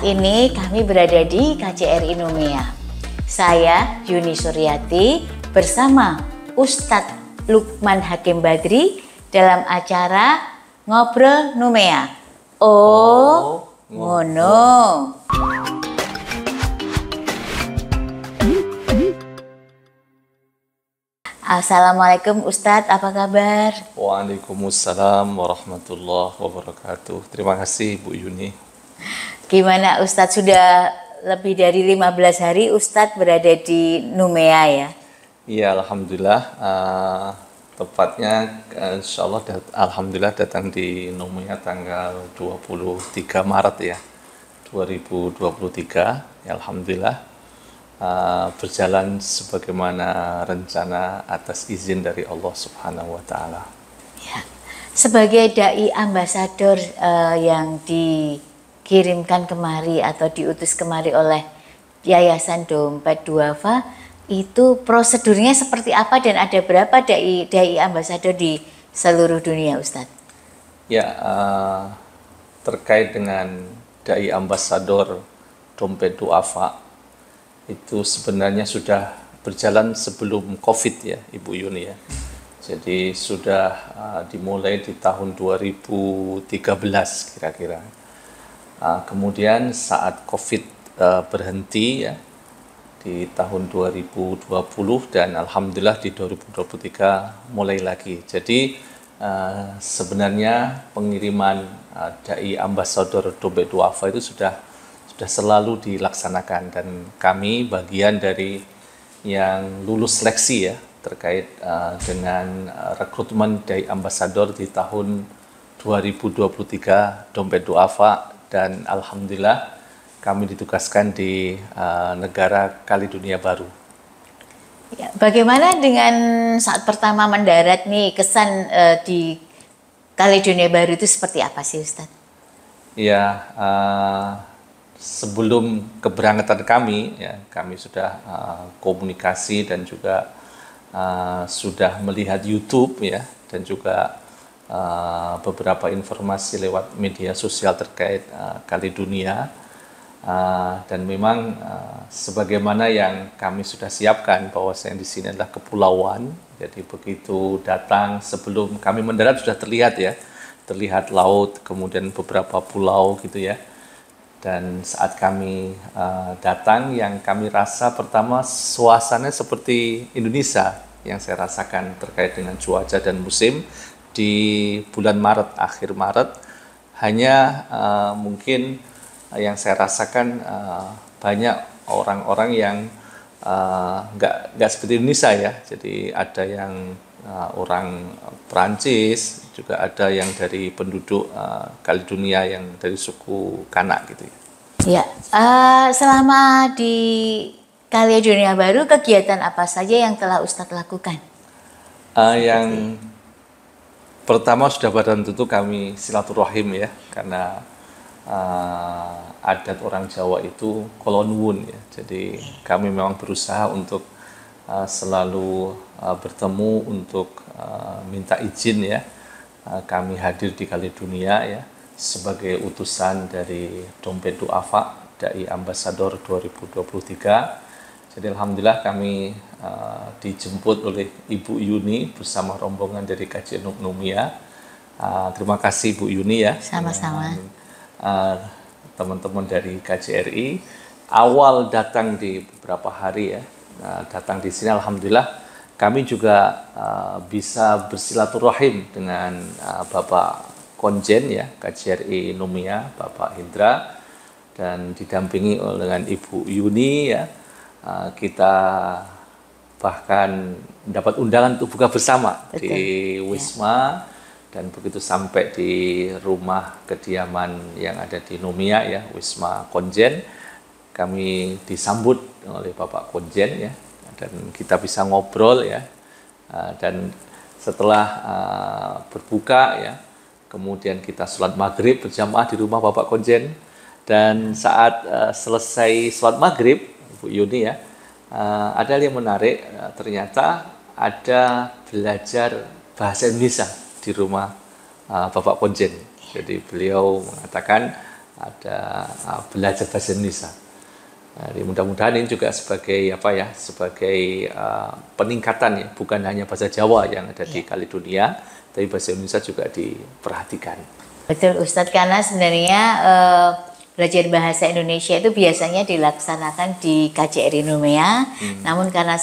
Saat ini kami berada di KJRI Numea. Saya Yuni Suryati bersama Ustadz Lukman Hakim Badri dalam acara Ngobrol Numea. Oh, ngono. Assalamualaikum Ustadz, apa kabar? Waalaikumsalam warahmatullahi wabarakatuh. Terima kasih Bu Yuni. Gimana Ustadz, sudah lebih dari 15 hari Ustadz berada di Numea ya? Iya, Alhamdulillah. Tepatnya insya Allah Alhamdulillah datang di Numea tanggal 23 Maret ya 2023. Ya, Alhamdulillah berjalan sebagaimana rencana atas izin dari Allah Subhanahu wa Ta'ala. Ya. Sebagai dai ambasador yang dikirimkan kemari atau diutus kemari oleh Yayasan Dompet Duafa, itu prosedurnya seperti apa dan ada berapa dai ambasador di seluruh dunia, Ustadz? Ya, terkait dengan dai ambasador Dompet Duafa itu sebenarnya sudah berjalan sebelum COVID ya, Ibu Yuni ya. Jadi sudah dimulai di tahun 2013 kira-kira. Kemudian saat COVID berhenti ya di tahun 2020 dan alhamdulillah di 2023 mulai lagi. Jadi sebenarnya pengiriman dai ambasador Dompet Duafa itu sudah selalu dilaksanakan dan kami bagian dari yang lulus seleksi ya terkait dengan rekrutmen dai ambasador di tahun 2023 Dompet Duafa. Dan alhamdulillah kami ditugaskan di negara Kaledonia Baru. Ya, bagaimana dengan saat pertama mendarat nih, kesan di Kaledonia Baru itu seperti apa sih Ustadz? Ya, sebelum keberangkatan kami ya kami sudah komunikasi dan juga sudah melihat YouTube ya dan juga beberapa informasi lewat media sosial terkait Kaledonia. Dan memang sebagaimana yang kami sudah siapkan bahwasanya di sini adalah kepulauan, jadi begitu datang sebelum kami mendarat sudah terlihat laut, kemudian beberapa pulau gitu ya. Dan saat kami datang, yang kami rasa pertama suasananya seperti Indonesia yang saya rasakan terkait dengan cuaca dan musim di bulan Maret, akhir Maret. Hanya mungkin yang saya rasakan banyak orang-orang yang nggak seperti Indonesia ya. Jadi ada yang orang Perancis, juga ada yang dari penduduk Kaledonia yang dari suku Kanak gitu ya. Ya, selama di Kaledonia Baru kegiatan apa saja yang telah Ustadz lakukan? Yang pertama sudah pada tentu kami silaturahim ya, karena adat orang Jawa itu kolonwun ya. Jadi kami memang berusaha untuk selalu bertemu untuk minta izin ya. Kami hadir di Kaledonia ya sebagai utusan dari Dompet Duafa Dai Ambasador 2023. Jadi alhamdulillah kami dijemput oleh Ibu Yuni bersama rombongan dari KJRI Numea. Terima kasih Bu Yuni ya. Sama-sama. Teman-teman dari KJRI awal datang di beberapa hari ya, datang di sini alhamdulillah kami juga bisa bersilaturahim dengan Bapak Konjen ya KJRI Numea, Bapak Indra, dan didampingi dengan Ibu Yuni ya. Kita bahkan dapat undangan untuk buka bersama. Betul. Di Wisma. Dan begitu sampai di rumah kediaman yang ada di Numea ya, Wisma Konjen, kami disambut oleh Bapak Konjen ya, dan kita bisa ngobrol ya. Dan setelah berbuka ya, kemudian kita sholat maghrib berjamaah di rumah Bapak Konjen. Dan saat selesai sholat maghrib, Bu Yuni ya, ada yang menarik, ternyata ada belajar bahasa Indonesia di rumah Bapak Konjen. Jadi beliau mengatakan ada belajar bahasa Indonesia. Nah, mudah-mudahan ini juga sebagai sebagai peningkatan ya, bukan hanya bahasa Jawa yang ada di Kaledonia, tapi bahasa Indonesia juga diperhatikan. Betul Ustadz, karena sebenarnya belajar bahasa Indonesia itu biasanya dilaksanakan di KJRI Numea, namun karena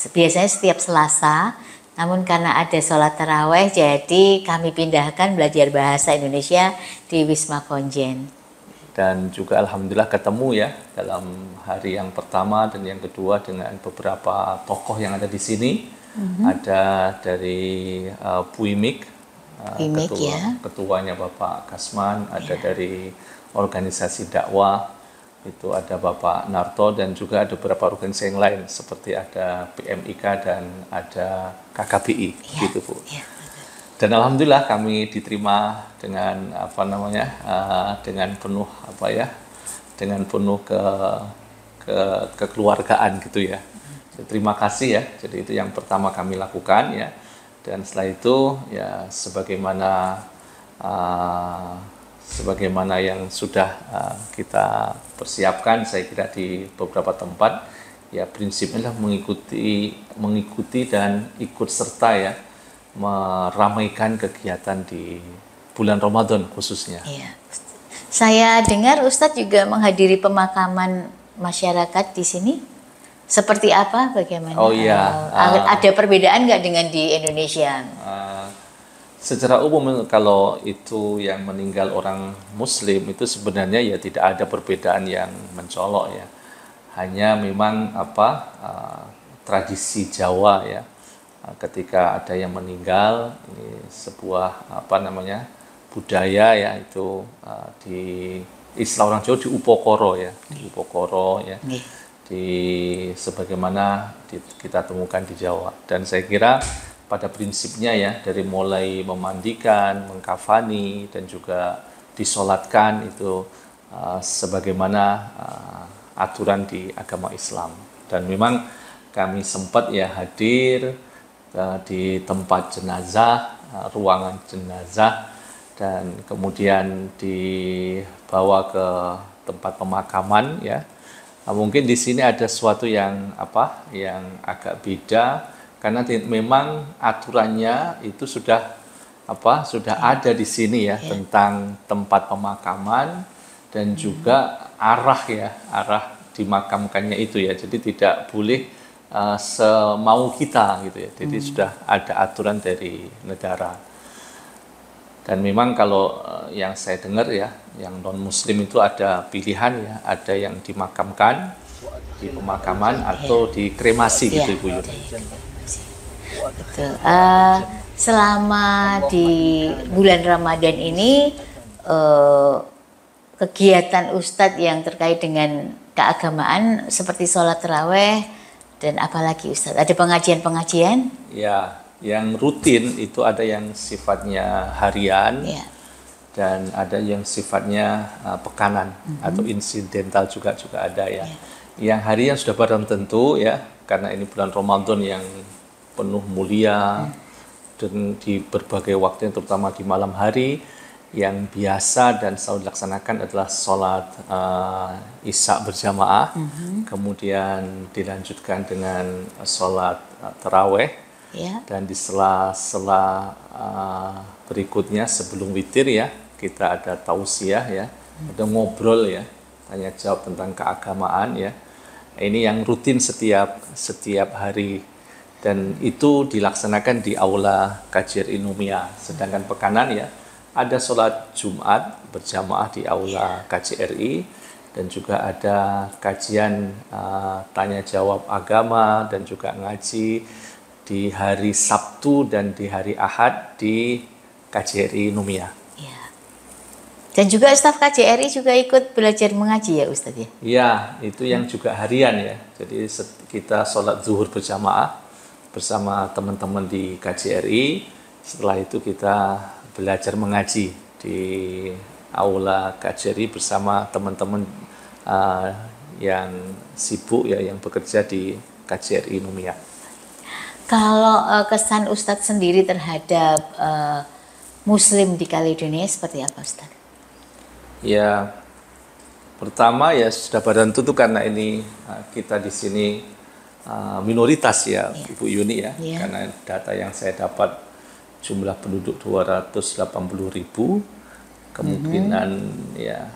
biasanya setiap Selasa, namun karena ada sholat taraweh, jadi kami pindahkan belajar bahasa Indonesia di Wisma Konjen. Dan juga alhamdulillah ketemu ya dalam hari yang pertama dan yang kedua dengan beberapa tokoh yang ada di sini. Ada dari Puimik, ketuanya Bapak Kasman, ada dari organisasi dakwah, itu ada Bapak Narto, dan juga ada beberapa organisasi yang lain seperti ada PMIK dan ada KKBI, gitu Bu. Dan alhamdulillah kami diterima dengan dengan penuh dengan penuh kekeluargaan gitu ya. Terima kasih ya. Jadi itu yang pertama kami lakukan ya. Dan setelah itu ya sebagaimana yang sudah kita persiapkan, saya kira di beberapa tempat ya, prinsipnya adalah mengikuti dan ikut serta ya, meramaikan kegiatan di bulan Ramadan khususnya. Iya. Saya dengar Ustadz juga menghadiri pemakaman masyarakat di sini. Seperti apa? Bagaimana? Oh iya. Ada perbedaan nggak dengan di Indonesia? Secara umum kalau itu yang meninggal orang Muslim itu sebenarnya ya tidak ada perbedaan yang mencolok ya. Hanya memang tradisi Jawa ya. Ketika ada yang meninggal, ini sebuah budaya ya, itu di istilah orang Jawa di upokoro ya, sebagaimana kita temukan di Jawa. Dan saya kira pada prinsipnya ya, dari mulai memandikan, mengkafani, dan juga disolatkan itu sebagaimana aturan di agama Islam. Dan memang kami sempat ya hadir di tempat jenazah, ruangan jenazah, dan kemudian dibawa ke tempat pemakaman ya. Mungkin di sini ada sesuatu yang agak beda, karena memang aturannya itu sudah ada di sini ya, tentang tempat pemakaman dan juga arah dimakamkannya itu ya. Jadi tidak boleh semau kita gitu ya. Jadi sudah ada aturan dari negara. Dan memang kalau yang saya dengar ya, yang non Muslim itu ada pilihan ya, ada yang dimakamkan di pemakaman atau dikremasi gitu Ibu Yuni. Betul. Selama di bulan Ramadan ini kegiatan Ustadz yang terkait dengan keagamaan seperti sholat taraweh dan apalagi Ustadz, ada pengajian-pengajian? Ya, yang rutin itu ada yang sifatnya harian dan ada yang sifatnya pekanan atau insidental juga ada ya. Yang harian sudah barang tentu ya, karena ini bulan Ramadan yang penuh mulia dan di berbagai waktu, terutama di malam hari, yang biasa dan selalu dilaksanakan adalah sholat isya berjamaah, kemudian dilanjutkan dengan sholat taraweh, dan di sela-sela berikutnya sebelum witir ya, kita ada tausiah ya, ada ngobrol ya, tanya jawab tentang keagamaan ya. Ini yang rutin setiap hari, dan itu dilaksanakan di aula KJRI Numea. Sedangkan pekanan ya, ada sholat Jumat berjamaah di aula KJRI, dan juga ada kajian tanya jawab agama dan juga ngaji di hari Sabtu dan di hari Ahad di KJRI Numea. Ya. Dan juga staf KJRI juga ikut belajar mengaji ya Ustadz ya? Iya, itu yang juga harian ya. Jadi kita sholat zuhur berjamaah bersama teman-teman di KJRI. Setelah itu kita belajar mengaji di aula KJRI bersama teman-teman yang sibuk ya, yang bekerja di KJRI Numea. Kalau kesan Ustadz sendiri terhadap Muslim di Kaledonia seperti apa Ustadz? Ya, pertama ya sudah badan tentu karena ini kita di sini minoritas ya, Iya. Ibu Yuni ya, Iya. karena data yang saya dapat jumlah penduduk 280.000, kemungkinan ya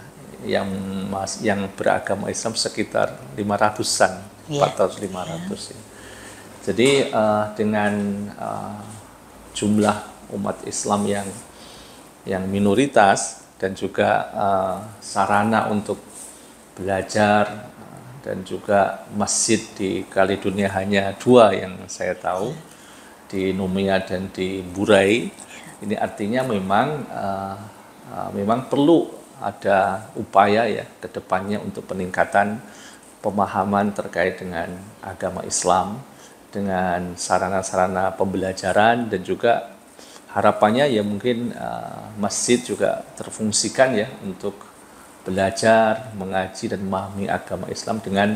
yang beragama Islam sekitar 500-an, Iya. 400-500 ya. Jadi dengan jumlah umat Islam yang minoritas dan juga sarana untuk belajar dan juga masjid di Kaledonia hanya 2 yang saya tahu, di Numea dan di Burai. Ini artinya memang perlu ada upaya ya ke depannya untuk peningkatan pemahaman terkait dengan agama Islam, dengan sarana-sarana pembelajaran, dan juga harapannya ya mungkin masjid juga terfungsikan ya untuk belajar, mengaji dan memahami agama Islam dengan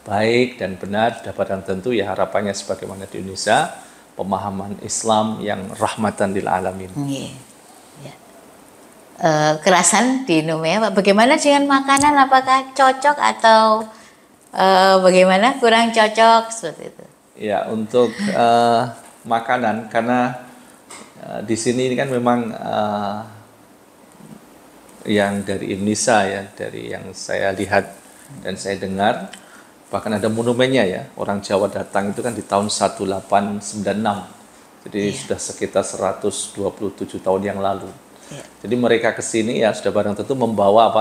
baik dan benar. Sudah barang tentu ya harapannya sebagaimana di Indonesia, pemahaman Islam yang rahmatan lil alamin. Iya. Ya. Kerasan di Numea, Pak. Bagaimana dengan makanan? Apakah cocok atau bagaimana kurang cocok seperti itu? Ya, untuk makanan, karena di sini ini kan memang yang dari Indonesia ya, dari yang saya lihat dan saya dengar, bahkan ada monumennya ya, orang Jawa datang itu kan di tahun 1896, jadi sudah sekitar 127 tahun yang lalu. Jadi mereka ke sini ya sudah barang tentu membawa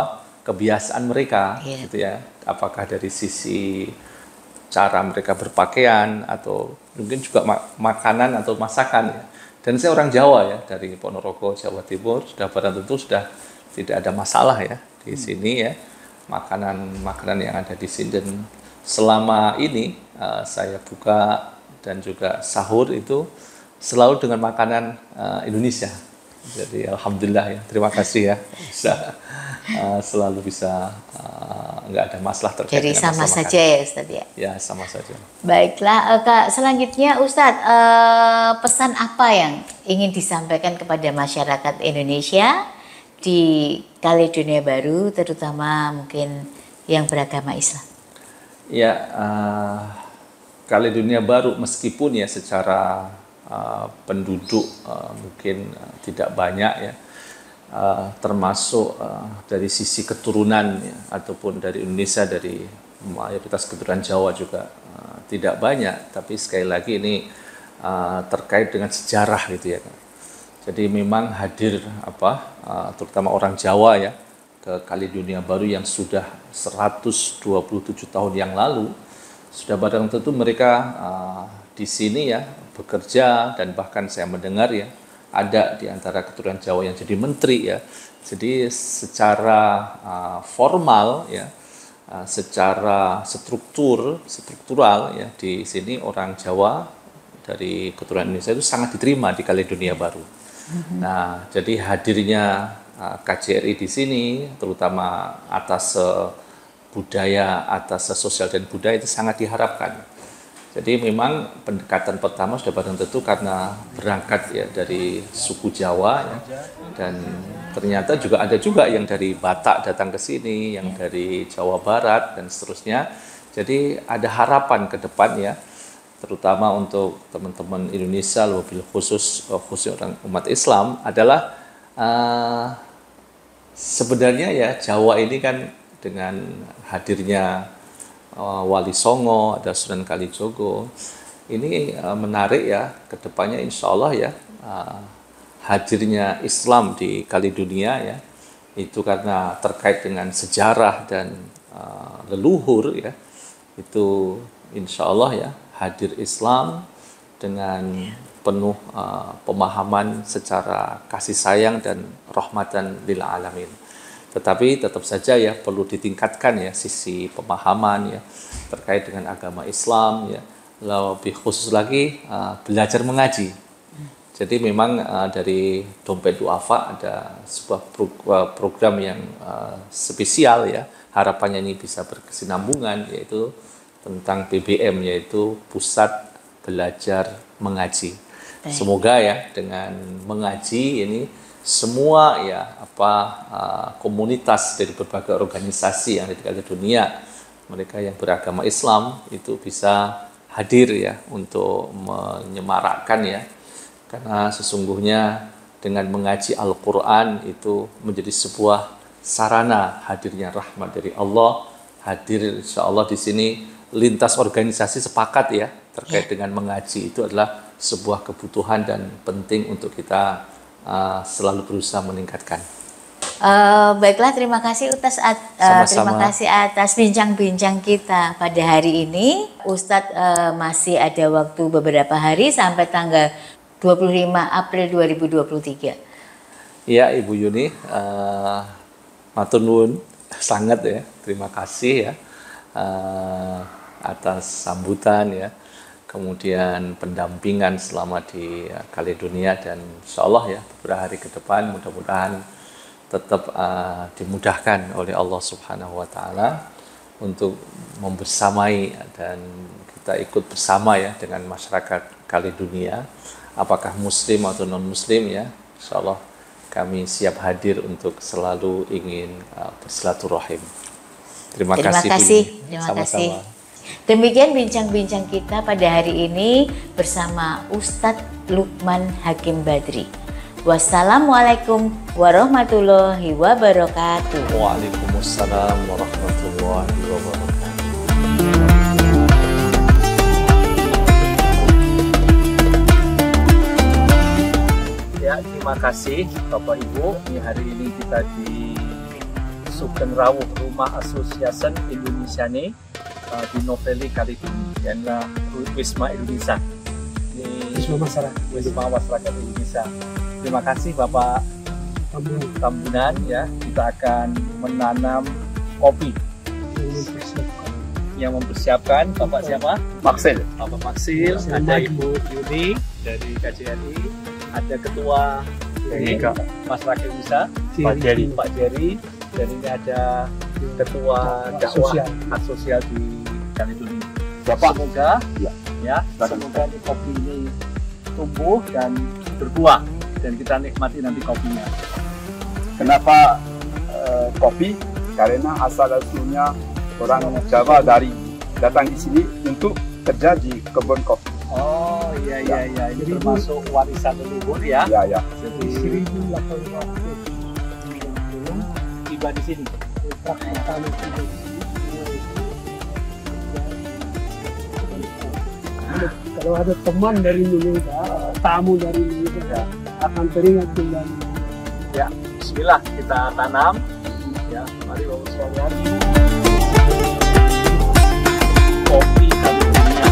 kebiasaan mereka, gitu ya, apakah dari sisi cara mereka berpakaian atau mungkin juga makanan atau masakan ya. Dan saya orang Jawa ya, dari Ponorogo, Jawa Timur, sudah barang tentu sudah tidak ada masalah ya di sini ya, makanan yang ada di sini. Dan selama ini saya buka dan juga sahur itu selalu dengan makanan Indonesia. Jadi alhamdulillah ya, terima kasih ya, selalu bisa nggak ada masalah terkait Jadi dengan sama masalah saja makanan. ya Ustadz ya. Ya, sama saja. Baiklah, Kak. Selanjutnya Ustadz, pesan apa yang ingin disampaikan kepada masyarakat Indonesia di Kaledonia Baru, terutama mungkin yang beragama Islam? Ya, Kaledonia Baru meskipun ya secara penduduk mungkin tidak banyak ya, termasuk dari sisi keturunan ya, ataupun dari Indonesia, dari mayoritas keturunan Jawa juga tidak banyak, tapi sekali lagi ini terkait dengan sejarah gitu ya. Jadi memang hadir terutama orang Jawa ya ke Kaledonia Baru yang sudah 127 tahun yang lalu, sudah barang tentu mereka di sini ya bekerja, dan bahkan saya mendengar ya ada di antara keturunan Jawa yang jadi menteri ya. Jadi secara formal ya, secara struktural ya, di sini orang Jawa dari keturunan Indonesia itu sangat diterima di Kaledonia Baru. Nah, jadi hadirnya KJRI di sini, terutama atas budaya, atas sosial dan budaya, itu sangat diharapkan. Jadi memang pendekatan pertama sudah barang tentu karena berangkat ya dari suku Jawa ya, dan ternyata ada juga yang dari Batak datang ke sini, yang dari Jawa Barat dan seterusnya. Jadi ada harapan ke depan ya, terutama untuk teman-teman Indonesia, lebih khusus orang umat Islam, adalah sebenarnya ya Jawa ini kan dengan hadirnya Wali Songo, ada Sunan Kalijogo, ini menarik ya ke depannya, insya Allah ya, hadirnya Islam di Kaledonia ya, itu karena terkait dengan sejarah dan leluhur ya, itu insya Allah ya hadir Islam dengan penuh pemahaman secara kasih sayang dan rahmatan lil alamin. Tetapi tetap saja ya perlu ditingkatkan ya sisi pemahaman ya terkait dengan agama Islam ya, lebih khusus lagi belajar mengaji. Jadi memang dari Dompet Duafa ada sebuah program yang spesial ya, harapannya ini bisa berkesinambungan, yaitu tentang PBM, yaitu Pusat Belajar Mengaji. Semoga ya dengan mengaji ini semua ya komunitas dari berbagai organisasi yang ada di dunia, mereka yang beragama Islam itu bisa hadir ya untuk menyemarakkan ya, karena sesungguhnya dengan mengaji Al-Quran itu menjadi sebuah sarana hadirnya rahmat dari Allah. Hadir insya Allah di sini lintas organisasi sepakat ya terkait dengan mengaji itu adalah sebuah kebutuhan dan penting untuk kita selalu berusaha meningkatkan. Baiklah, terima kasih terima kasih atas bincang-bincang kita pada hari ini. Ustadz masih ada waktu beberapa hari sampai tanggal 25 April 2023. Ya Ibu Yuni, matur nuwun sangat ya, terima kasih ya atas sambutan ya, kemudian pendampingan selama di Kaledonia, dan insya Allah ya beberapa hari ke depan mudah-mudahan tetap dimudahkan oleh Allah Subhanahu wa Ta'ala untuk membersamai dan kita ikut bersama ya dengan masyarakat Kaledonia, apakah muslim atau non muslim ya, insya Allah kami siap hadir untuk selalu ingin bersilaturahim. Terima kasih. Sama-sama. Demikian bincang-bincang kita pada hari ini bersama Ustadz Lukman Hakim Badri. Wassalamualaikum warahmatullahi wabarakatuh. Waalaikumsalam warahmatullahi wabarakatuh. Ya, terima kasih Bapak Ibu. Hari ini kita di Sugeng Rawuh Rumah Association Indonesia nih di Novelli Kaledonia, yanlah Wisma Indonesia. Wisma Masyarakat Indonesia. Terima kasih Bapak Tambunan ya. Kita akan menanam kopi. Yang mempersiapkan Bapak siapa? Maksil. Bapak Maksil. Ada Ibu Yuni dari KJRI. Ada Ketua dari Masyarakat Indonesia, Pak Jerry. Dan ini ada Ketua dakwah hak sosial di Kaledonia. Semoga semoga ini kopi ini tumbuh dan berbuah dan kita nikmati nanti kopinya. Kenapa kopi? Karena asal usulnya orang Jawa dari datang di sini untuk kerja di kebun kopi. Oh iya, ini termasuk warisan leluhur ya. Iya. Jadi 1890 tiba di sini. Kalau ada teman dari Indonesia, tamu dari Indonesia akan teringat kembali. Ya, bismillah kita tanam. Ya, mari Bapak sekalian. Kopi Kaledonia.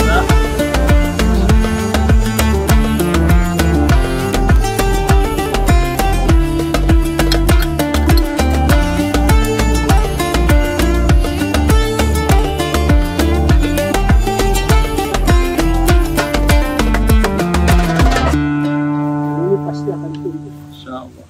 Nah. Ini pasti akan tumbuh. Insyaallah.